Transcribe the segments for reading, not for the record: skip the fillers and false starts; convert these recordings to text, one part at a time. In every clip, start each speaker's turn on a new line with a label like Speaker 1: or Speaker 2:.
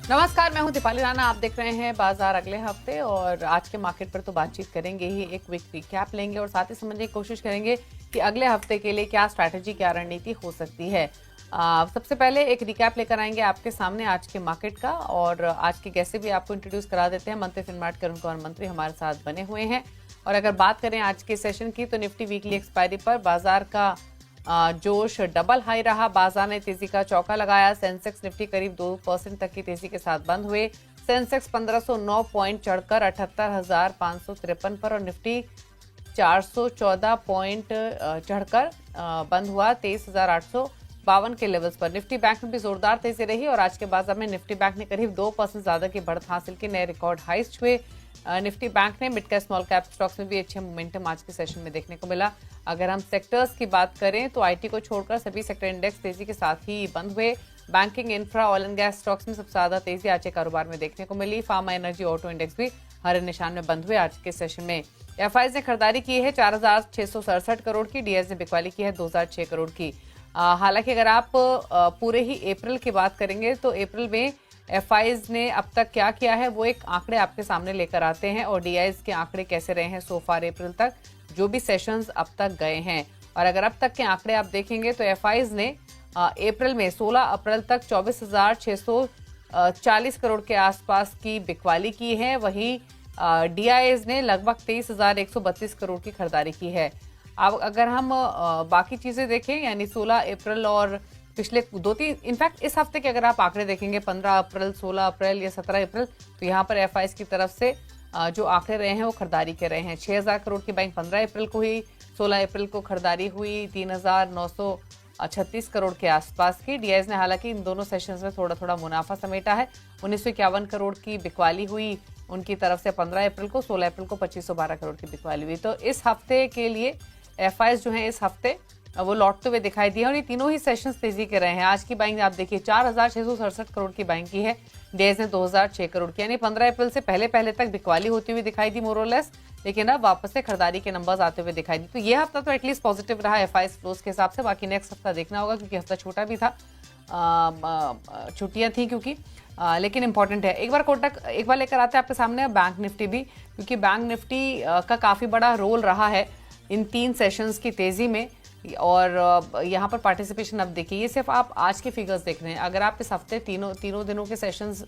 Speaker 1: नमस्कार, मैं हूं दीपाली राणा। आप देख रहे हैं बाजार अगले हफ्ते और आज के मार्केट पर तो बातचीत करेंगे ही। एक वीक रिकैप लेंगे और साथ ही समझने की कोशिश करेंगे कि अगले हफ्ते के लिए क्या स्ट्रैटेजी, क्या रणनीति हो सकती है। सबसे पहले एक रिकैप लेकर आएंगे आपके सामने आज के मार्केट का और आज के गेस्ट भी आपको इंट्रोड्यूस करा देते हैं। मंत्री फिनमार्ट के अरुण कुमार मंत्री हमारे साथ बने हुए हैं। और अगर बात करें आज के सेशन की तो निफ्टी वीकली एक्सपायरी पर बाजार का जोश डबल हाई रहा। बाजार ने तेजी का चौका लगाया। सेंसेक्स निफ्टी करीब 2% तक की तेजी के साथ बंद हुए। सेंसेक्स 1509 पॉइंट चढ़कर 78,553 पर और निफ्टी 414 पॉइंट चढ़कर बंद हुआ 23,852 के लेवल्स पर। निफ्टी बैंक में भी जोरदार तेजी रही और आज के बाजार में निफ्टी बैंक ने करीब 2% ज्यादा की बढ़त हासिल की। नए रिकॉर्ड हाइस छुए निफ्टी बैंक ने। Mid cap small cap stocks में भी अच्छे मोमेंटम आज के सेशन में देखने को मिला। अगर हम सेक्टर्स की बात करें तो आईटी को छोड़कर सभी सेक्टर इंडेक्स तेजी के साथ ही बंद हुए। Banking, infra, oil and gas stocks में सबसे ज्यादा तेजी आज के कारोबार में देखने को मिली। फार्मा, एनर्जी, ऑटो इंडेक्स भी हरे निशान में बंद हुए आज के सेशन में। एफआईज ने खरीदारी की है 4,667 करोड़ की। डीएस ने बिकवाली की है 2,006 करोड़ की। हालांकि अगर आप पूरे ही अप्रैल की बात करेंगे तो अप्रैल में एफआईज ने अब तक क्या किया है वो एक आंकड़े आपके सामने लेकर आते हैं और डीआईज के आंकड़े कैसे रहे हैं सो फार अप्रैल तक, जो भी सेशंस अब तक गए हैं। और अगर अब तक के आंकड़े आप देखेंगे तो एफआईज ने अप्रैल में 16 अप्रैल तक 24,640 करोड़ के आसपास की बिकवाली की है। वहीं डीआईएज ने लगभग 23,132 करोड़ की खरीदारी की है। अब अगर हम बाकी चीजें देखें यानी 16 अप्रैल और पिछले 2-3 इनफैक्ट इस हफ्ते के अगर आप आंकड़े देखेंगे 15 अप्रैल, 16 अप्रैल या 17 अप्रैल तो यहाँ पर एफआईज की तरफ से जो आंकड़े रहे हैं वो खरीदारी के रहे हैं। 6,000 करोड़ की बैंक 15 अप्रैल को हुई, 16 अप्रैल को खरीदारी हुई 3,936 करोड़ के आसपास की। डीआईएस ने हालांकि इन दोनों सेशंस में थोड़ा थोड़ा मुनाफा समेटा है। 1,951 करोड़ की बिकवाली हुई उनकी तरफ से 15 अप्रैल को। 16 अप्रैल को 2,512 करोड़ की बिकवाली हुई। तो इस हफ्ते के लिए एफआईज जो है इस हफ्ते वो लौटते हुए दिखाई दिए और ये तीनों ही सेशंस तेजी के रहे हैं। आज की बाइंग आप देखिए 4,667 करोड़ की बाइंग की है। डीआईएस ने 2,006 करोड़ की, यानी 15 अप्रैल से पहले पहले तक बिकवाली होती हुई दिखाई दी मोरलेस, लेकिन अब वापस से खरीदारी के नंबर्स आते हुए दिखाई दी। तो ये हफ्ता तो एटलीस्ट पॉजिटिव रहा एफआईज फ्लोज के हिसाब से। बाकी नेक्स्ट हफ्ता देखना होगा क्योंकि हफ्ता छोटा भी था, छुट्टियां थी क्योंकि लेकिन इंपॉर्टेंट है। एक बार लेकर आते हैं आपके सामने बैंक निफ्टी भी, क्योंकि बैंक निफ्टी का काफी बड़ा रोल रहा है इन 3 सेशंस की तेजी में। और यहाँ पर पार्टिसिपेशन अब देखिए, ये सिर्फ आप आज के फिगर्स देख रहे हैं। अगर आप इस हफ्ते तीनों दिनों के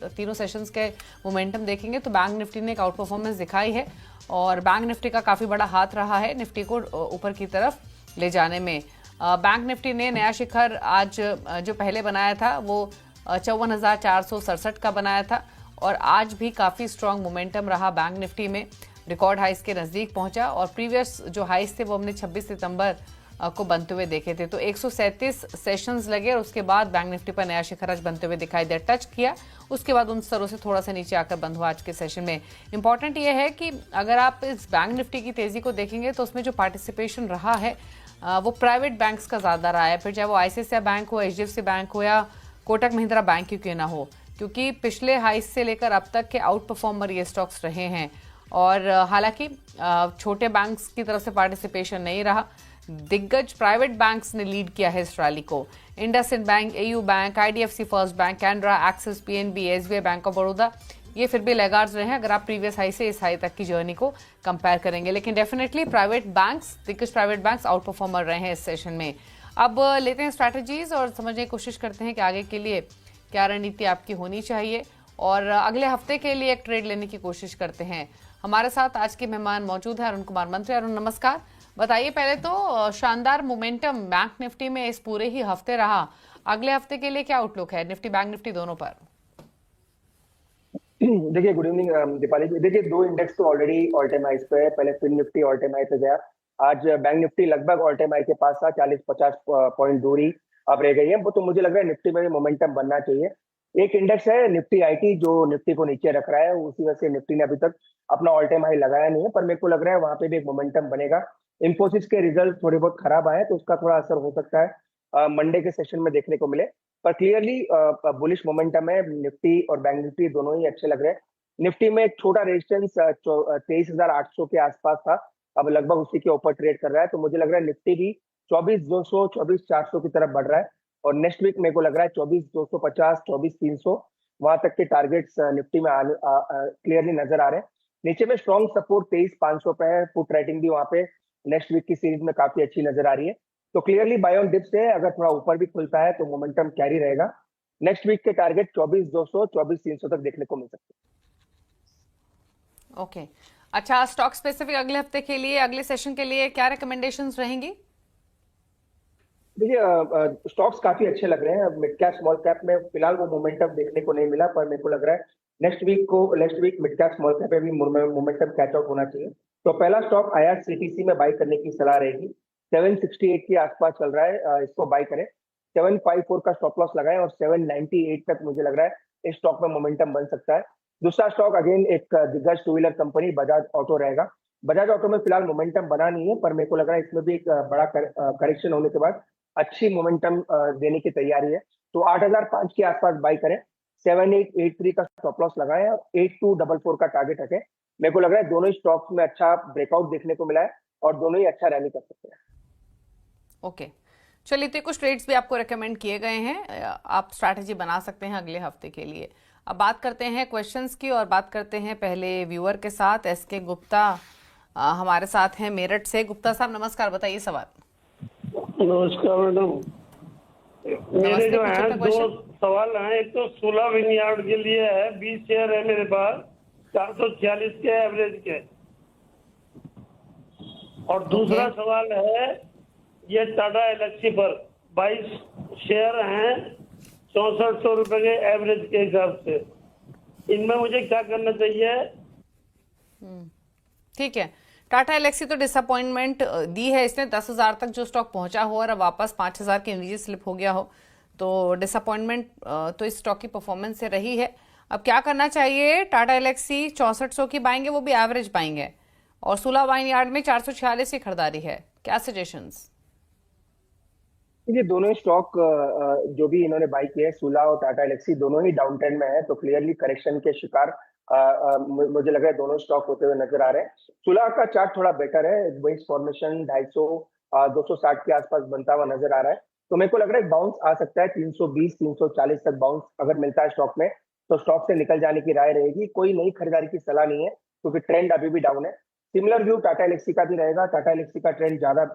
Speaker 1: तीनों सेशंस के मोमेंटम देखेंगे तो बैंक निफ्टी ने एक आउट परफॉर्मेंस दिखाई है और बैंक निफ्टी का काफी बड़ा हाथ रहा है निफ्टी को ऊपर की तरफ ले जाने में। बैंक निफ्टी ने नया शिखर आज जो पहले बनाया था वो 54,467 का बनाया था और आज भी काफी स्ट्रांग मोमेंटम रहा बैंक निफ्टी में। रिकॉर्ड हाइस के नजदीक पहुंचा और प्रीवियस जो हाइस थे वो हमने 26 सितंबर को बनते हुए देखे थे। तो 137 सेशंस लगे और उसके बाद बैंक निफ्टी पर नया शिखर आज बनते हुए दिखाई दिया, टच किया, उसके बाद उन स्तरों से थोड़ा सा नीचे आकर बंद हुआ आज के सेशन में। इंपॉर्टेंट ये है कि अगर आप इस बैंक निफ्टी की तेजी को देखेंगे तो उसमें जो पार्टिसिपेशन रहा है वो प्राइवेट बैंक्स का ज्यादा रहा है, फिर चाहे वो आईसीआईसीआई बैंक हो, एचडीएफसी बैंक हो या कोटक महिंद्रा बैंक क्यों ना हो, क्योंकि पिछले हाइस से लेकर अब तक के आउट परफॉर्मर ये स्टॉक्स रहे हैं। और हालांकि छोटे बैंक्स की तरफ से पार्टिसिपेशन नहीं रहा। दिग्गज प्राइवेट बैंक्स ने लीड किया है इस रैली को। IndusInd bank, AU bank, IDFC first bank, Canara, axis, PNB, SBI, bank of Baroda, ये फिर भी लेगार्ड्स रहे हैं अगर आप प्रीवियस हाई से इस हाई तक की जर्नी को कंपेयर करेंगे। लेकिन डेफिनेटली प्राइवेट बैंक्स, दिग्गज प्राइवेट बैंक्स आउट परफॉर्मर रहे हैं इस सेशन में। अब लेते हैं स्ट्रैटेजीज और समझने की कोशिश करते हैं कि आगे के लिए क्या रणनीति आपकी होनी चाहिए और अगले हफ्ते के लिए एक ट्रेड लेने की कोशिश करते हैं। हमारे साथ आज के मेहमान मौजूद है अरुण कुमार मंत्री। अरुण नमस्कार। बताइए पहले तो शानदार मोमेंटम बैंक निफ्टी में इस पूरे ही हफ्ते रहा, अगले हफ्ते के लिए क्या आउटलुक है निफ्टी बैंक निफ्टी दोनों पर?
Speaker 2: देखिए, गुड इवनिंग दीपाली जी। देखिए, 2 इंडेक्स तो ऑलरेडी ऑल टाइम हाइस पे है। पहले फिन निफ्टी ऑल टाइम हाई पे गया, आज बैंक निफ्टी लगभग ऑल टाइम हाई के पास था, 40-50 पॉइंट दूरी अब रह गई है। वो तो मुझे लग रहा है निफ्टी में भी मोमेंटम बनना चाहिए। एक इंडेक्स है निफ्टी आईटी जो निफ्टी को नीचे रख रहा है, उसी वजह से निफ्टी ने अभी तक अपना ऑल टाइम हाई लगाया नहीं है, पर मेरे को लग रहा है वहां पे भी एक मोमेंटम बनेगा। इंफोसिस के रिजल्ट थोड़े बहुत खराब आए तो उसका थोड़ा असर हो सकता है मंडे के सेशन में देखने को मिले, पर क्लियरली बुलिश मोमेंटम है। निफ्टी और बैंक निफ्टी दोनों ही अच्छे लग रहे हैं। निफ्टी में एक छोटा रेजिस्टेंस 23,800 के आसपास था, अब लगभग उसी के ऊपर ट्रेड कर रहा है। तो मुझे लग रहा है निफ्टी भी 24,200 24,400 की तरफ बढ़ रहा है और नेक्स्ट वीक मेरे को लग रहा है 24,250 24,300 वहां तक के टारगेट्स निफ्टी में क्लियरली नजर आ रहे हैं। नीचे में स्ट्रॉन्ग सपोर्ट 23,500 पे है। पुट राइटिंग भी वहां पे नेक्स्ट वीक की सीरीज में काफी अच्छी नजर आ रही है। तो क्लियरली बाय ऑन डिप्स है, अगर थोड़ा ऊपर भी खुलता है तो मोमेंटम कैरी रहेगा। नेक्स्ट वीक के टारगेट 24,200 24,300 तक देखने को मिल सकते हैं।
Speaker 1: ओके, अच्छा, स्टॉक स्पेसिफिक अगले हफ्ते के लिए, अगले सेशन के लिए क्या रिकमेंडेशंस रहेंगी?
Speaker 2: देखिए स्टॉक्स काफी अच्छे लग रहे हैं। मिड कैप स्मॉल कैप में फिलहाल वो मोमेंटम देखने को नहीं मिला, पर मेरे को लग रहा है next week mid cap small cap में भी मोमेंटम कैच आउट होना चाहिए। तो पहला स्टॉक IRCTC में बाई करने की सलाह रहेगी। 768 के आसपास चल रहा है, इसको बाई करें। 754 का स्टॉप लॉस लगाएं और 798 तक मुझे लग रहा है इस स्टॉक में मोमेंटम बन सकता है। दूसरा स्टॉक अगेन एक दिग्गज two wheeler company Bajaj auto रहेगा। बजाज ऑटो में फिलहाल मोमेंटम बना नहीं है, पर मेरे को लग रहा है इसमें भी एक बड़ा करेक्शन होने के बाद अच्छी मोमेंटम देने की तैयारी है। तो 8,005 के आसपास बाई करें। 7,883 का स्टॉप लॉस लगाएं और 8,244 का टारगेट रखें। मेरे को लग रहा है दोनों ही स्टॉक्स में अच्छा ब्रेकआउट देखने को मिला है और दोनों ही अच्छा रैली कर सकते हैं।
Speaker 1: ओके, चलिए, तो कुछ ट्रेड्स भी आपको रेकमेंड किए गए हैं, आप स्ट्रैटेजी बना सकते हैं अगले हफ्ते के लिए। अब बात करते हैं क्वेश्चंस की, और बात करते हैं पहले व्यूअर के साथ। SK गुप्ता हमारे साथ हैं मेरठ से। गुप्ता साहब नमस्कार, बताइए सवाल।
Speaker 3: नमस्कार मैडम। मेरे जो है दो सवाल हैं। एक तो 16 विनयार्ड के लिए है, 20 शेयर है मेरे पास, 446 के एवरेज के। और दूसरा सवाल है ये टाटा एलेक्सी पर 22 शेयर हैं, 6400 रुपए के एवरेज के हिसाब से। इनमें मुझे क्या करना चाहिए?
Speaker 1: ठीक है, टाटा एलेक्सी तो डिसअपॉइंटमेंट दी है इसने। 10,000 तक जो स्टॉक पहुंचा हो और अब वापस 5,000 के नीचे स्लिप हो गया हो, तो डिसअपॉइंटमेंट तो इस स्टॉक की परफॉर्मेंस से रही है। अब क्या करना चाहिए? टाटा एलेक्सी 6400 की बाएंगे, वो भी एवरेज बाएंगे, और 16 वाइन यार्ड में 446 की खरीदारी है। क्या सजेशंस?
Speaker 2: ये दोनों ही स्टॉक जो भी इन्होंने बाई किए हैं, सूला और टाटा एलेक्सी, दोनों ही डाउन ट्रेंड में है। तो क्लियरली करेक्शन के शिकार मुझे लग रहा है दोनों स्टॉक होते हुए नजर आ रहे हैं। सूला का चार्ट थोड़ा बेटर है, वेस्ट फॉर्मेशन 250 260 के आसपास बनता हुआ नजर आ रहा है। तो मेरे को लग रहा है बाउंस आ सकता है 320 340 तक बाउंस अगर मिलता है स्टॉक में, तो स्टॉक से निकल जाने की राय रहेगी। कोई नई खरीदारी की सलाह नहीं है क्योंकि ट्रेंड अभी भी डाउन है। सिमिलर व्यू टाटा एलेक्सी का भी रहेगा। टाटा एलेक्सी का ट्रेंड ज्यादा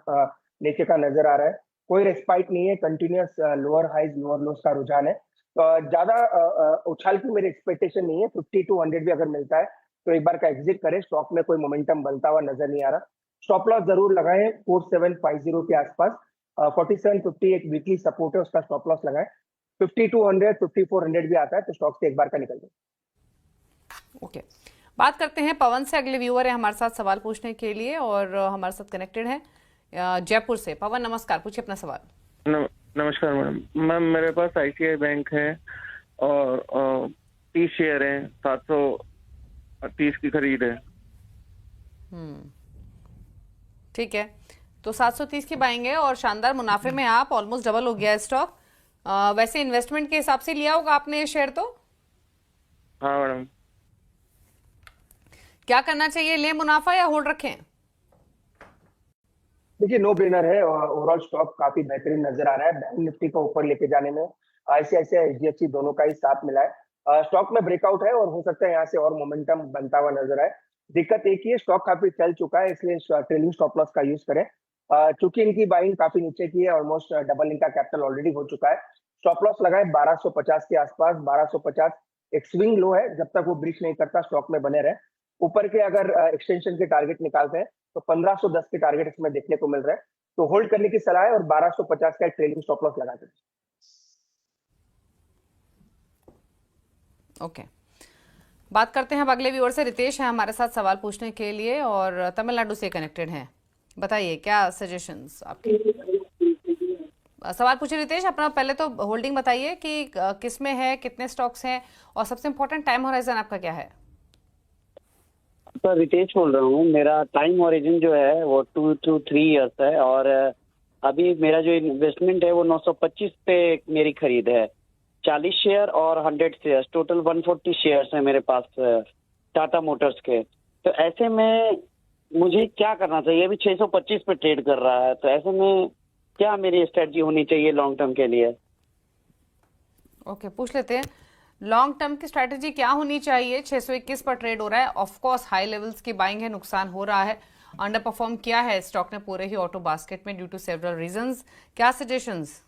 Speaker 2: नीचे का नजर आ रहा है, कोई रेस्पाइट नहीं है, continuous lower highs lower lows का रुझान है। ज्यादा उछाल की मेरी एक्सपेक्टेशन नहीं है। 50 to 100 भी अगर मिलता है तो एक बार का एग्जिट करें। स्टॉक में कोई मोमेंटम बनता हुआ नजर नहीं आ रहा। स्टॉप लॉस जरूर लगाएं 4750 के आसपास। 4750 एक वीकली सपोर्ट है, उसका स्टॉप लॉस लगाएं। 50 to 100 5400 भी आता है तो स्टॉक से एक बार का निकल जाए।
Speaker 1: ओके, बात करते हैं पवन से। अगले व्यूअर है हमारे साथ सवाल पूछने के लिए और हमारे साथ कनेक्टेड है जयपुर से। पवन नमस्कार, पूछिए अपना सवाल।
Speaker 4: नमस्कार मैम, मेरे पास ICICI बैंक है और 30 शेयर हैं, 730 की खरीद है।
Speaker 1: ठीक है, तो 730 की बाएंगे और शानदार मुनाफे में आप, ऑलमोस्ट डबल हो गया स्टॉक। वैसे इन्वेस्टमेंट के हिसाब से लिया होगा आपने ये शेयर तो?
Speaker 4: हाँ मैडम।
Speaker 1: क्या करना चाहिए, ले मुनाफा या होल्ड रखें?
Speaker 2: देखिए नो ब्रेनर है। ओवरऑल स्टॉक काफी बेहतरीन नजर आ रहा है। बैंक निफ्टी को ऊपर लेके जाने में ICICI HDFC दोनों का ही साथ मिला है। स्टॉक में ब्रेकआउट है और हो सकता है यहाँ से और मोमेंटम बनता हुआ नजर आए। दिक्कत एक ही है, स्टॉक काफी चल चुका है, इसलिए ट्रेलिंग स्टॉप लॉस का यूज करें। चूंकि इनकी बाइंग काफी नीचे की है, ऑलमोस्ट डबल इनका कैपिटल ऑलरेडी हो चुका है। स्टॉप लॉस लगाए 1250 के आसपास। 1250 एक स्विंग लो है, जब तक वो ब्रीच नहीं करता स्टॉक में बने रहे। ऊपर के अगर एक्सटेंशन के टारगेट निकालते हैं तो 1510 के टारगेट इसमें देखने को मिल रहा है। तो होल्ड करने की सलाह है और 1250 का ट्रेलिंग स्टॉप लॉस लगा दें।
Speaker 1: ओके, बात करते हैं अब अगले व्यूअर से। रितेश है हमारे साथ सवाल पूछने के लिए और तमिलनाडु से कनेक्टेड हैं। बताइए क्या सजेशंस आपके। सवाल पूछिए रितेश। अपना पहले तो होल्डिंग बताइए कि किस में है, कितने स्टॉक्स हैं, और सबसे इंपॉर्टेंट टाइम होराइजन आपका क्या है?
Speaker 5: सर रितेश बोल रहा हूँ। मेरा टाइम ओरिजिन जो है वो 2 to 3 ईयर्स है और अभी मेरा जो इन्वेस्टमेंट है वो 925 पे मेरी खरीद है। 40 शेयर और 100 शेयर, टोटल 140 शेयर्स है मेरे पास टाटा मोटर्स के। तो ऐसे में मुझे क्या करना चाहिए? अभी 625 पे ट्रेड कर रहा है, तो ऐसे में क्या मेरी स्ट्रेटजी होनी चाहिए लॉन्ग टर्म के लिए?
Speaker 1: ओके, पूछ लेते हैं। लॉन्ग टर्म की स्ट्रैटेजी क्या होनी चाहिए? 621 पर ट्रेड हो रहा है, ऑफ कोर्स हाई लेवल्स की बाइंग है, नुकसान हो रहा है, अंडर परफॉर्म किया है स्टॉक ने पूरे ही ऑटो बास्केट में ड्यू टू सेवरल रीजंस। क्या सजेशंस?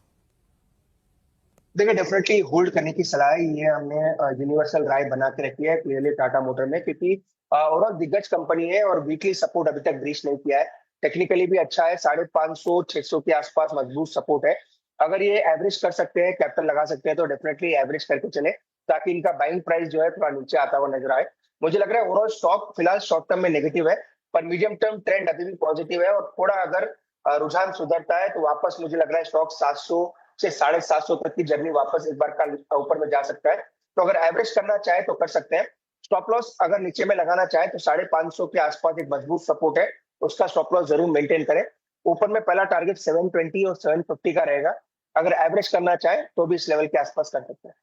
Speaker 2: देखिए, डेफिनेटली होल्ड करने की सलाह है। ये हमने यूनिवर्सल राय बना के रखी है क्लियरली टाटा मोटर में, क्योंकि ओवरऑल दिग्गज कंपनी है और वीकली सपोर्ट अभी तक ब्रीच नहीं किया है। टेक्निकली भी अच्छा है, 550 600 के आसपास मजबूत सपोर्ट है। अगर ये एवरेज कर सकते हैं, कैपिटल लगा सकते हैं, तो डेफिनेटली एवरेज करके चले, ताकि इनका बाइंग प्राइस जो है थोड़ा नीचे आता हुआ नजर आए। मुझे लग रहा है ओवरऑल स्टॉक फिलहाल शॉर्ट टर्म में नेगेटिव है, पर मीडियम टर्म ट्रेंड अभी भी पॉजिटिव है। और थोड़ा अगर रुझान सुधरता है तो वापस मुझे लग रहा है स्टॉक 700 से 750 तक की जर्नी वापस एक बार का ऊपर में जा सकता है। तो अगर एवरेज करना चाहे तो कर सकते हैं। स्टॉप लॉस अगर नीचे में लगाना चाहे तो 550 के आसपास एक मजबूत सपोर्ट है, उसका स्टॉप लॉस जरूर मेंटेन करें। ऊपर में पहला टारगेट 720 और 750 का रहेगा। अगर एवरेज करना चाहे तो भी इस लेवल के आसपास कर सकते हैं।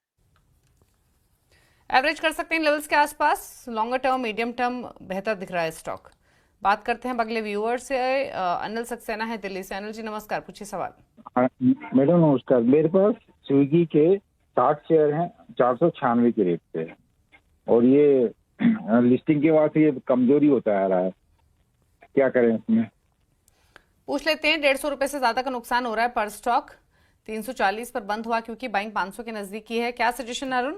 Speaker 1: एवरेज कर सकते हैं लेवल्स के आसपास, लॉन्गर टर्म मीडियम टर्म बेहतर दिख रहा है स्टॉक। बात करते हैं अगले व्यूअर से। अनिल सक्सेना है दिल्ली से। अनिल जी नमस्कार, पूछिए सवाल।
Speaker 6: मैडम नमस्कार, मेरे पास स्विगी के 60 शेयर हैं 496 के रेट पे, और ये लिस्टिंग के बाद से ये कमजोरी होता आ रहा है, क्या करें इसमें?
Speaker 1: पूछ लेते हैं। 150 रुपए से ज्यादा का नुकसान हो रहा है पर स्टॉक, 340 पर बंद हुआ क्योंकि बाइंग 500 के नजदीक की है। क्या सजेशन अरुण?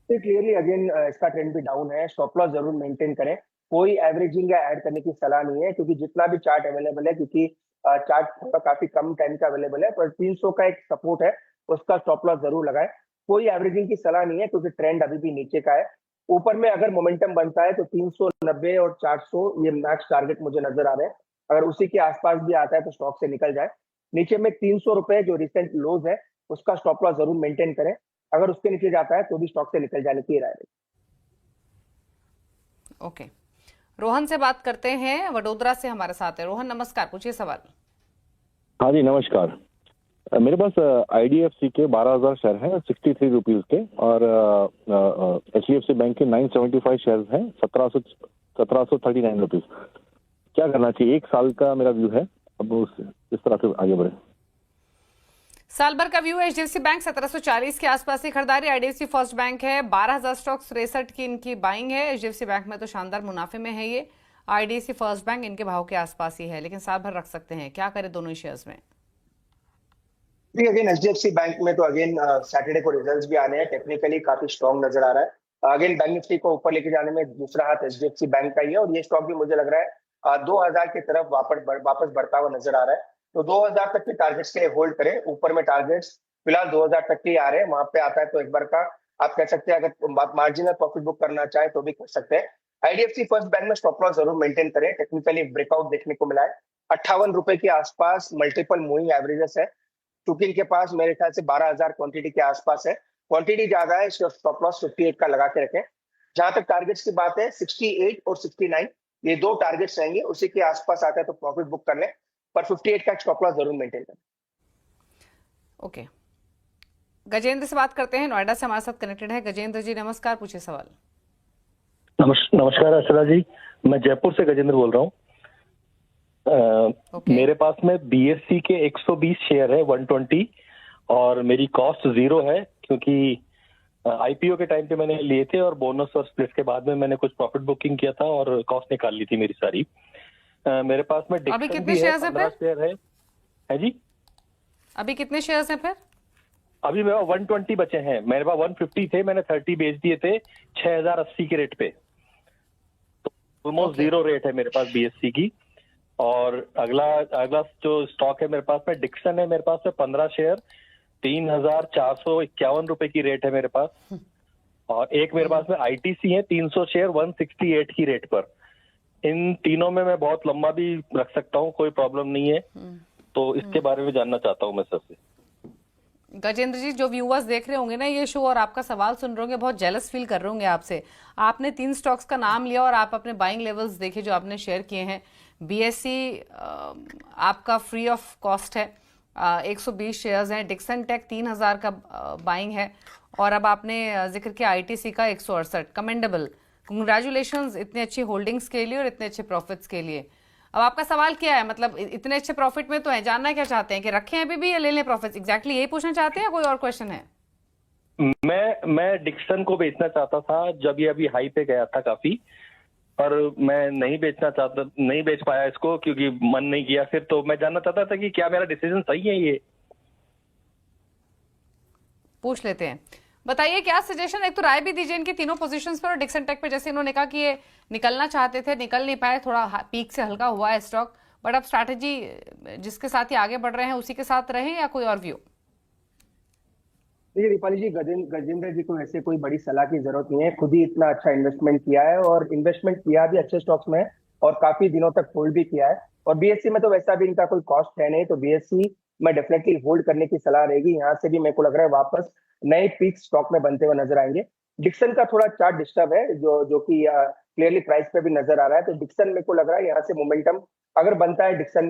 Speaker 2: क्लियरली अगेन इसका ट्रेंड भी डाउन है, स्टॉप लॉस जरूर मेंटेन करें। कोई एवरेजिंग या ऐड करने की सलाह नहीं है, क्योंकि जितना भी चार्ट अवेलेबल है, क्योंकि चार्ट काफी कम टाइम का अवेलेबल है, पर 300 का एक सपोर्ट है, उसका स्टॉप लॉस जरूर लगाए। कोई एवरेजिंग की सलाह नहीं है, क्योंकि ट्रेंड अभी भी नीचे का है। ऊपर में अगर मोमेंटम बनता है तो 390 और 400 ये मैक्स टारगेट मुझे नजर आ रहे हैं। अगर उसी के आसपास भी आता है तो स्टॉक से निकल जाए। नीचे में 300 रुपए जो रिसेंट लोज है, उसका स्टॉप लॉस जरूर मेंटेन करें। अगर उसके नीचे जाता है तो भी स्टॉक से निकल जाने की राय है।
Speaker 1: ओके, रोहन से बात करते हैं, वडोदरा से हमारे साथ है रोहन। नमस्कार, पूछिए सवाल।
Speaker 7: हाँ जी नमस्कार। मेरे पास IDFC के 12,000 शेयर हैं 63 रुपीज के, और HDFC बैंक के 975 शेयर हैं 1739 रुपीज। क्या करना चाहिए? एक साल का मेरा व्यू है, अब इस तरह से आगे बढ़े।
Speaker 1: साल भर का व्यू है। HDFC बैंक 1740 के आसपास की खरीदारी, IDFC फर्स्ट बैंक है 12,000 स्टॉक 63 की इनकी बाइंग है। HDFC बैंक में तो शानदार मुनाफे में है ये, IDFC फर्स्ट बैंक इनके भाव के आसपास ही है, लेकिन साल भर रख सकते हैं। क्या करें दोनों ही शेयर्स में?
Speaker 2: अगेन HDFC बैंक में तो अगेन सैटरडे को रिजल्ट्स भी आने हैं, टेक्निकली काफी स्ट्रॉन्ग नजर आ रहा है। अगेन बैंक निफ्टी को ऊपर लेके जाने में दूसरा हाथ HDFC बैंक का ही है, और ये स्टॉक भी मुझे लग रहा है 2000 की तरफ वापस बढ़ता हुआ नजर आ रहा है। तो 2000 तक के टारगेट्स के लिए होल्ड करें। ऊपर में टारगेट्स फिलहाल 2000 तक के आ रहे हैं, वहां पे आता है तो एक बार का आप कह सकते हैं, अगर मार्जिनल प्रॉफिट बुक करना चाहे तो भी कर सकते हैं। IDFC फर्स्ट बैंक में स्टॉप लॉस जरूर मेंटेन करें। टेक्निकली ब्रेकआउट देखने को मिला है 58 रुपए के आसपास, मल्टीपल मूविंग एवरेजेस है, क्योंकि इनके पास मेरे ख्याल से 12,000 क्वांटिटी के आसपास है। क्वांटिटी ज्यादा है, स्टॉप लॉस 58 का लगा के रखें। जहां तक टारगेट्स की बात है 68 और 69 ये दो टारगेट्स रहेंगे, उसी के आसपास आता है तो प्रॉफिट बुक कर लें, पर 58 का स्टॉप लॉस जरूर मेंटेन करें।
Speaker 1: ओके, गजेंद्र से बात करते हैं, नोएडा से हमारे साथ कनेक्टेड है। गजेंद्र जी नमस्कार, पूछिए सवाल।
Speaker 8: नमस्कार अर्चना जी, मैं जयपुर से गजेंद्र बोल रहा हूँ। मेरे पास में BSE के 120 शेयर है 120, और मेरी कॉस्ट 0 है, क्योंकि IPO के टाइम पे मैंने लिए थे और बोनस और स्प्लिट के बाद में मैंने कुछ प्रॉफिट बुकिंग किया था और कॉस्ट निकाल ली थी मेरी सारी। मेरे पास में
Speaker 1: अभी कितने शेयर्स हैं?
Speaker 8: 15 शेयर है जी।
Speaker 1: अभी कितने शेयर्स हैं फिर?
Speaker 8: अभी मेरे 120 बचे हैं। मेरे पास 150 थे, मैंने 30 बेच दिए थे 6080 के रेट पे, तो ऑलमोस्ट 0 रेट है मेरे पास BSE की। और अगला जो स्टॉक है मेरे पास में डिक्सन है, मेरे पास में 15 शेयर 3,451 रुपए की रेट है मेरे पास, और एक मेरे पास में ITC है 300 शेयर 168 की रेट पर। इन तीनों में मैं बहुत लंबा भी रख सकता हूँ, कोई प्रॉब्लम नहीं है, तो इसके बारे में जानना चाहता हूँ मैं सबसे।
Speaker 1: गजेंद्र जी, जो व्यूअर्स देख रहे होंगे ना ये शो और आपका सवाल सुन रहे होंगे, बहुत जेलस फील कर रहे होंगे आपसे। आपने 3 स्टॉक्स का नाम लिया और आप अपने बाइंग लेवल्स देखे जो आपने शेयर किए हैं। BSE आपका फ्री ऑफ कॉस्ट है, 120 शेयर्स हैं। डिक्सन टेक 3000 का बाइंग है, और अब आपने जिक्र किया ITC का 168। कमेंडेबल, कंग्रेचुलेशंस इतनी अच्छी होल्डिंग्स के लिए और इतने अच्छे प्रॉफिट्स के लिए। अब आपका सवाल क्या है? मतलब इतने अच्छे प्रॉफिट में तो है, जानना क्या चाहते हैं कि रखें अभी भी या ले लें प्रॉफिट्स? एग्जैक्टली यही पूछना चाहते हैं या कोई और क्वेश्चन है?
Speaker 8: मैं डिक्सन को बेचना चाहता था जब ये अभी हाई पे गया था काफी, पर मैं नहीं बेच पाया इसको क्योंकि मन नहीं किया फिर। तो मैं जानना चाहता था कि क्या मेरा डिसीजन सही है ये।
Speaker 1: पूछ लेते हैं, बताइए क्या सजेशन, एक तो राय भी दीजिए इनकी तीनों पोजीशंस पर और डिक्सन टेक पे। जैसे इन्होंने कहा कि ये निकलना चाहते थे, निकल नहीं पाए, थोड़ा पीक से हल्का हुआ है स्टॉक, बट अब स्ट्रैटेजी जिसके साथ ही आगे बढ़ रहे हैं उसी के साथ रहें या कोई और व्यू?
Speaker 2: देखिए दीपाली जी, गजेंद्र जी को ऐसे कोई बड़ी सलाह की जरूरत नहीं है, खुद ही इतना अच्छा इन्वेस्टमेंट किया है और इन्वेस्टमेंट किया भी अच्छे स्टॉक्स में और काफी दिनों तक होल्ड भी किया है। और बीएससी में तो वैसा भी इनका कोई कॉस्ट है नहीं, तो बीएससी में डेफिनेटली होल्ड करने की सलाह रहेगी। यहाँ से भी मेरे को लग रहा है वापस नए पीक स्टॉक में बनते हुए नजर आएंगे। डिक्सन का थोड़ा चार्ट डिस्टर्ब है जो कि क्लियरली प्राइस पे भी नजर आ रहा है, तो डिक्सन मेरे को लग रहा है यहाँ से मोमेंटम अगर बनता है डिक्सन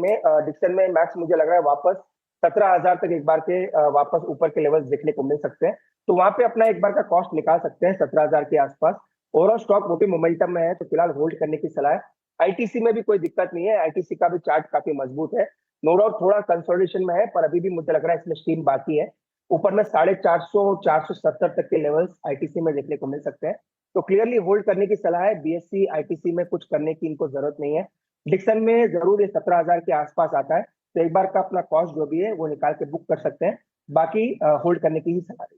Speaker 2: में मैक्स मुझे लग रहा है वापस 17,000 तक एक बार के वापस ऊपर के लेवल्स देखने को मिल सकते हैं। तो वहां पे अपना एक बार का कॉस्ट निकाल सकते हैं 17,000 के आसपास। ओवरऑल स्टॉक वो भी मोमेंटम में है, तो फिलहाल होल्ड करने की सलाह है। आईटीसी में भी कोई दिक्कत नहीं है, आईटीसी का भी चार्ट काफी मजबूत है। नो डाउट थोड़ा कंसोलिडेशन में है, पर अभी भी मुझे लग रहा है इसमें स्टीम बाकी है। ऊपर में 450 470 तक के लेवल्स आईटीसी में देखने को मिल सकते हैं, तो क्लियरली होल्ड करने की सलाह है। बीएससी आईटीसी में कुछ करने की इनको जरूरत नहीं है। डिक्सन में जरूर ये 17,000 के आसपास आता है, तो एक बार का अपना कॉस्ट जो भी है वो निकाल के बुक कर सकते हैं, बाकी होल्ड करने की ही सलाह है।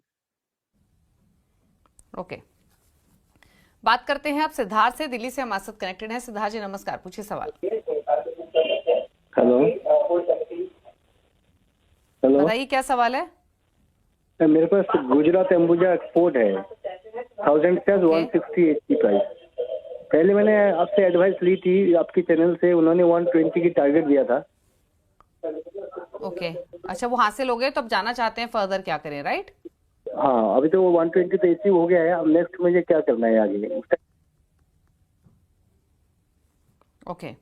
Speaker 1: ओके, बात करते हैं अब सिद्धार्थ से, दिल्ली से हमारे साथ कनेक्टेड है। सिद्धार्थ जी नमस्कार, पूछिए सवाल।
Speaker 9: हेलो,
Speaker 1: बताइए क्या सवाल है।
Speaker 9: मेरे पास गुजरात अंबुजा एक्सपोर्ट है, 1000 शेयर 168 की प्राइस। पहले मैंने आपसे एडवाइस ली थी आपकी चैनल से, उन्होंने 120 की टारगेट दिया था।
Speaker 1: ओके, अच्छा वो हासिल हो गए, तो अब जाना चाहते हैं फर्दर क्या करें, राइट?
Speaker 9: हाँ, अभी तो वो 120 तो अचीव हो गया है, अब नेक्स्ट मुझे क्या करना है आगे?
Speaker 1: ओके,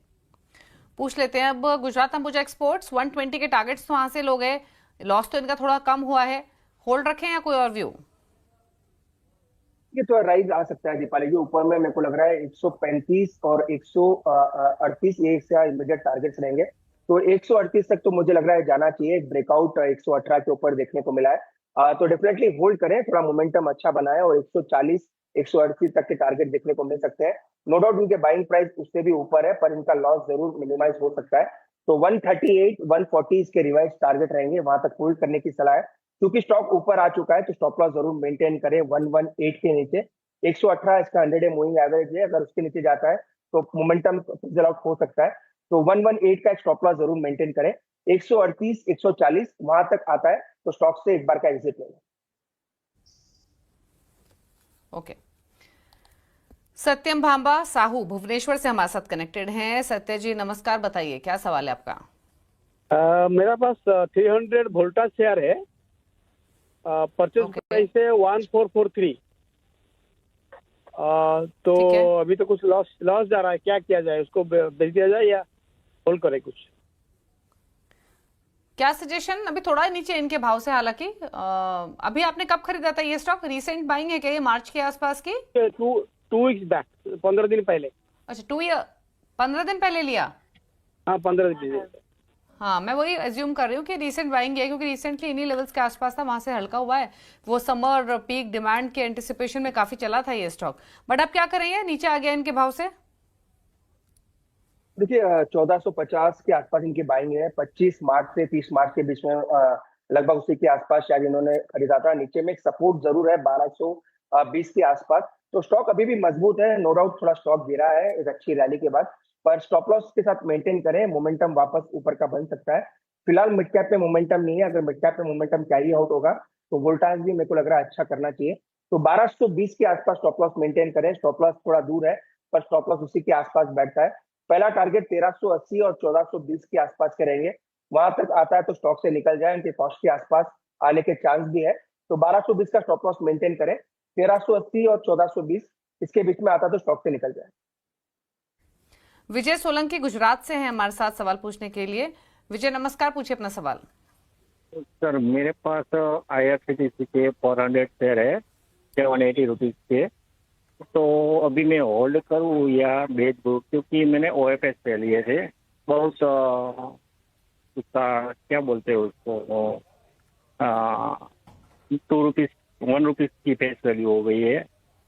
Speaker 1: पूछ लेते हैं अब। गुजरात अंबुजा एक्सपोर्ट्स 120 के टारगेट्स तो हासिल हो गए, लॉस तो इनका थोड़ा कम हुआ है, होल्ड रखें या कोई और व्यू?
Speaker 2: ये तो राइज आ सकता है दीपाली जी, ऊपर में मेरे को लग रहा है 135 और 138 ये इसका इमीडिएट टारगेट्स रहेंगे। तो 138 तक तो मुझे लग रहा है जाना चाहिए। एक ब्रेकआउट 118 के ऊपर देखने को मिला है, तो डेफिनेटली होल्ड करें, थोड़ा मोमेंटम अच्छा बना है और 140 138 तक के टारगेट देखने को मिल सकते हैं। नो डाउट इनके बाइंग प्राइस उससे भी ऊपर है, पर इनका लॉस जरूर मिनिमाइज हो सकता है। तो 138 140 के रिवाइज टारगेट रहेंगे, वहां तक होल्ड करने की सलाह है। क्योंकि स्टॉक ऊपर आ चुका है तो स्टॉप लॉस जरूर मेंटेन करें 118 के नीचे। 118 इसका 100 डे मूविंग एवरेज है, अगर उसके नीचे जाता है तो मोमेंटम फिजल आउट हो सकता है। तो 118 का स्टॉप लॉस जरूर मेंटेन करें। 138 140 वहां तक आता है तो स्टॉक से एक बार का एग्जिट लेना।
Speaker 1: ओके, सत्यम भांबा साहू भुवनेश्वर से हमारे साथ कनेक्टेड हैं। सत्य जी नमस्कार, बताइए क्या सवाल है आपका?
Speaker 10: मेरा पास 300 वोल्टास शेयर है, परचेज प्राइस है 1443। तो अभी तो कुछ लॉस जा रहा है, क्या किया जाए? उसको बेच दिया जाए या होल्ड करे? कुछ
Speaker 1: क्या सजेशन? अभी थोड़ा नीचे इनके भाव से, हालांकि अभी आपने कब खरीदा था ये स्टॉक? रीसेंट बाइंग है क्या ये, मार्च के आसपास की?
Speaker 10: 2 वीक्स बैक, 15 दिन पहले।
Speaker 1: अच्छा 15 दिन पहले लिया?
Speaker 10: हाँ 15 दिन पहले।
Speaker 1: हाँ, मैं वही एज्यूम कर रही हूँ कि रिसेंट बाइंग है, क्योंकि रिसेंटली इन्हीं लेवल्स के आसपास था, वहां से हल्का हुआ है। वो समर पीक डिमांड के एंटिसिपेशन में काफी चला था ये स्टॉक, बट अब क्या करेंगे, नीचे आ गया इनके भाव से।
Speaker 2: देखिए 1450 के आसपास इनकी बाइंग है। 25 मार्च से 30 मार्च के बीच में लगभग उसी के आसपास शायद इन्होंने खरीदा था। नीचे में एक सपोर्ट जरूर है 1220 के आसपास। तो स्टॉक अभी भी मजबूत है, नो डाउट थोड़ा स्टॉक गिरा है एक अच्छी रैली के बाद, पर स्टॉप लॉस के साथ मेंटेन करें, मोमेंटम वापस ऊपर का बन सकता है। फिलहाल मिड कैप पे मोमेंटम नहीं है, अगर मिड कैप पे मोमेंटम कैरी आउट होगा तो वोल्टास भी मेरे को लग रहा है अच्छा करना चाहिए। तो 1220 के आसपास स्टॉप लॉस मेंटेन करें। स्टॉप लॉस थोड़ा दूर है, पर स्टॉप लॉस उसी के आसपास बैठता है। पहला टारगेट 1380 और 1420 के आसपास के रहेंगे, वहां तक आता है तो स्टॉक से निकल जाए, इनके कॉस्ट के आसपास आने के चांस भी है। तो 1220 का स्टॉप लॉस मेंटेन करें, 1380 और 1420 इसके बीच में आता है तो स्टॉक से निकल जाए।
Speaker 1: विजय सोलंकी गुजरात से हैं हमारे साथ सवाल पूछने के लिए। विजय नमस्कार, पूछिए अपना सवाल।
Speaker 11: सर मेरे पास IRCTC के 400 शेयर है 780 रुपीज के, तो अभी मैं होल्ड करूँ या बेच दूँ? क्योंकि मैंने OFS पे लिए थे, बहुत उसका क्या बोलते हैं उसको, 2 रुपीज ₹1 की फेस वैल्यू हो गई है,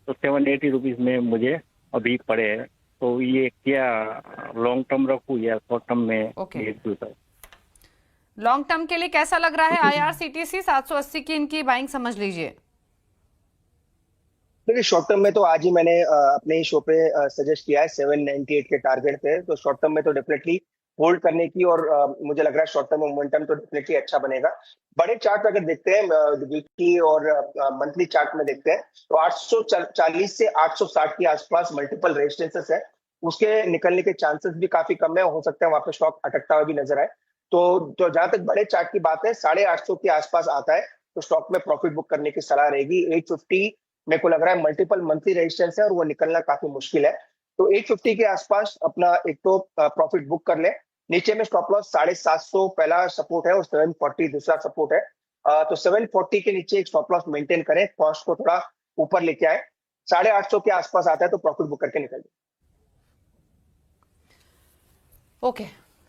Speaker 11: तो 780 रुपीज में मुझे अभी पड़े हैं। तो ये क्या लॉन्ग टर्म रखूँ या शॉर्ट टर्म में बेच दूँ सर?
Speaker 1: लॉन्ग टर्म के लिए कैसा लग रहा है IRCTC? 780 की इनकी बाइंग समझ लीजिए।
Speaker 2: देखिए शॉर्ट टर्म में तो आज ही मैंने अपने ही शो पे सजेस्ट किया है 798 के टारगेट पे, तो शॉर्ट टर्म में तो डेफिनेटली होल्ड करने की, और मुझे लग रहा है शॉर्ट टर्म मोमेंटम तो डेफिनेटली अच्छा बनेगा। बड़े चार्ट अगर देखते हैं वीकली और मंथली चार्ट में देखते हैं तो 840 से 860 के आसपास मल्टीपल रेजिस्टेंसेस है, उसके निकलने के चांसेस भी काफी कम है। हो सकता है वहां पे स्टॉक अटकता हुआ भी नजर आए। तो जहां तक बड़े चार्ट की बात है 850 के आसपास आता है तो स्टॉक में प्रॉफिट बुक करने की सलाह रहेगी। 850 मेरे को लग रहा है मल्टीपल मंथली रेजिस्टेंस है और वो निकलना काफी मुश्किल है, तो 850 के आसपास अपना एक तो प्रॉफिट बुक कर ले। नीचे में स्टॉप लॉस 750 पहला सपोर्ट है और 740 दूसरा सपोर्ट है, तो 740 के नीचे एक स्टॉप लॉस मेंटेन करें, कॉस्ट को थोड़ा ऊपर लेके आए। 850 के आसपास आता है तो प्रॉफिट बुक करके निकल जाए।
Speaker 1: ओके,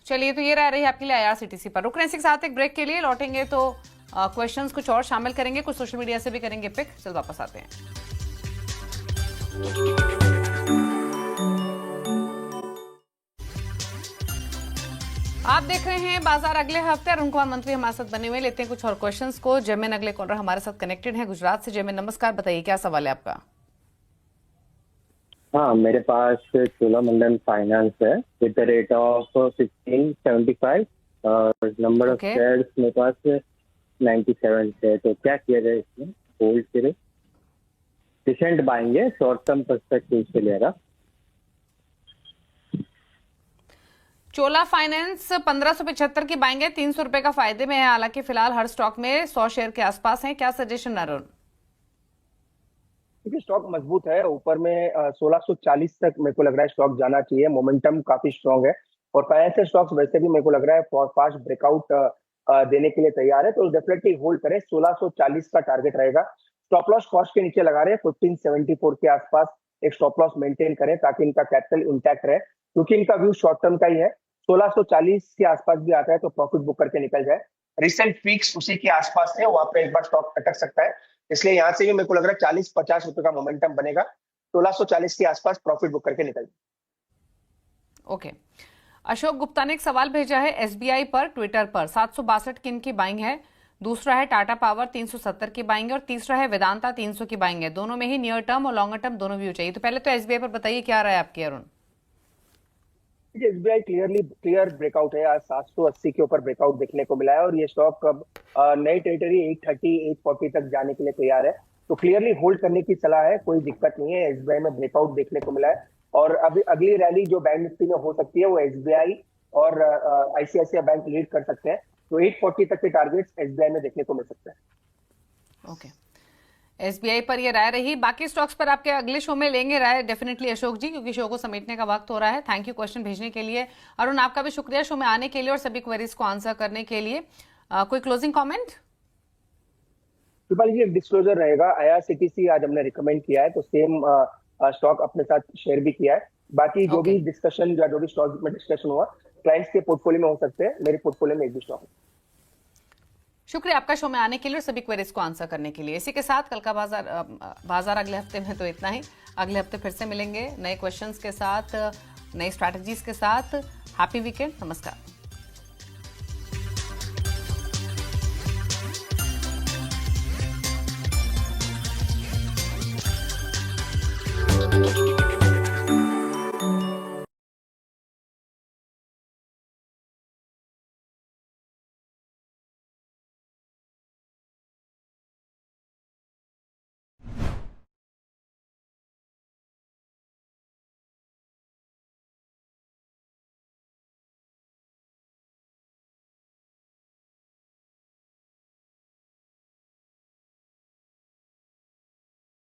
Speaker 1: चलिए, तो ये रह रही है आपके लिए IRCTC पर। रुक रहे हैं, साथ एक ब्रेक के लिए, लौटेंगे तो क्वेश्चंस कुछ और शामिल करेंगे, कुछ सोशल मीडिया से भी करेंगे पिक। चल वापस आते हैं। आप देख रहे हैं बाजार अगले हफ्ते। अरुण कुमार मंत्री हमारे साथ बने हुए, लेते हैं कुछ और क्वेश्चंस को। जयमिन अगले कॉलर हमारे साथ कनेक्टेड है गुजरात से। जयमिन नमस्कार, बताइए क्या सवाल है आपका?
Speaker 12: हाँ, मेरे पास चोलामंडलम फाइनेंस है with the rate of 1575, number of shares मेरे पास 97 है, तो क्या किया जाए इसमें? होल्ड करे, डिसेंट बाइंग है, शॉर्ट टर्म पर्सपेक्टिव से ले रहा।
Speaker 1: चोला फाइनेंस 1575 की बाइंग है, 300 रुपए का फायदे में है, हालांकि फिलहाल हर स्टॉक में 100 शेयर के आसपास है। क्या सजेशन अरुण?
Speaker 2: देखिए स्टॉक मजबूत है, ऊपर में 1640 तक मेरे को लग रहा है स्टॉक जाना चाहिए, मोमेंटम काफी स्ट्रांग है और फाइनेंशियल स्टॉक्स वैसे भी मेरे को लग रहा है फास्ट ब्रेकआउट देने के लिए तैयार है, तो डेफिनेटली होल्ड करें। 1640 का टारगेट रहेगा। स्टॉप लॉस कॉस्ट के नीचे लगा रहे हैं, 1574 के आसपास एक स्टॉप लॉस मेंटेन करें ताकि इनका कैपिटल इंटैक्ट रहे, क्योंकि इनका व्यू शॉर्ट टर्म का ही है। 1640 के आसपास भी आता है तो प्रॉफिट बुक करके निकल जाए। रिसेंट पीक्स उसी के आसपास है, वहां पे एक बार स्टॉक अटक सकता है, इसलिए यहाँ से भी मेरे को लग रहा है 40-50 रुपए का मोमेंटम बनेगा। 1640 के आसपास प्रॉफिट बुक करके निकल जाए।
Speaker 1: ओके, अशोक गुप्ता ने एक सवाल भेजा है SBI पर ट्विटर पर। 762 की इनकी बाइंग है, दूसरा है टाटा पावर 370 की बाइंग है और तीसरा है वेदांता 300 की बाइंग है। दोनों में ही नियर टर्म और लॉन्गर टर्म दोनों व्यू चाहिए। तो पहले तो SBI पर बताइए क्या रहा है आपकी अरुण?
Speaker 2: SBI क्लियर ब्रेकआउट है, आज 780 के ऊपर ब्रेकआउट देखने को मिला है और ये स्टॉक अब नई टेरिटरी 830-840 तक जाने के लिए तैयार है, तो क्लियरली होल्ड करने की सलाह है, कोई दिक्कत नहीं है। SBI में ब्रेकआउट देखने को मिला है और अभी अगली रैली जो बैंक निफ्टी में हो सकती है वो SBI और ICICI बैंक लीड कर सकते हैं, तो 840 तक के टारगेट्स SBI में देखने को मिल सकते हैं।
Speaker 1: ओके, SBI पर ये राय रही। बाकी स्टॉक्स पर आपके अगले शो में लेंगे राय डेफिनेटली अशोक जी, क्योंकि शो को समेटने का वक्त हो रहा है। थैंक यू क्वेश्चन भेजने के लिए। अरुण आपका भी शुक्रिया शो में आने के लिए और सभी क्वेरीज को आंसर करने के लिए। कोई क्लोजिंग कमेंट?
Speaker 2: दीपाली जी, एक डिस्क्लोजर रहेगा, IRCTC आज हमने रिकमेंड किया है तो सेम स्टॉक अपने साथ शेयर भी किया है। बाकी जो भी डिस्कशन या जो भी स्टॉक में डिस्कशन हुआ क्लाइंट्स के पोर्टफोलियो में हो सकते हैं, मेरे पोर्टफोलियो में एक भी स्टॉक है।
Speaker 1: शुक्रिया आपका शो में आने के लिए और सभी क्वेरीज को आंसर करने के लिए। इसी के साथ कल का बाजार अगले हफ्ते में तो इतना ही। अगले हफ्ते फिर से मिलेंगे नए क्वेश्चंस के साथ, नई स्ट्रैटेजीज के साथ। हैप्पी वीकेंड, नमस्कार।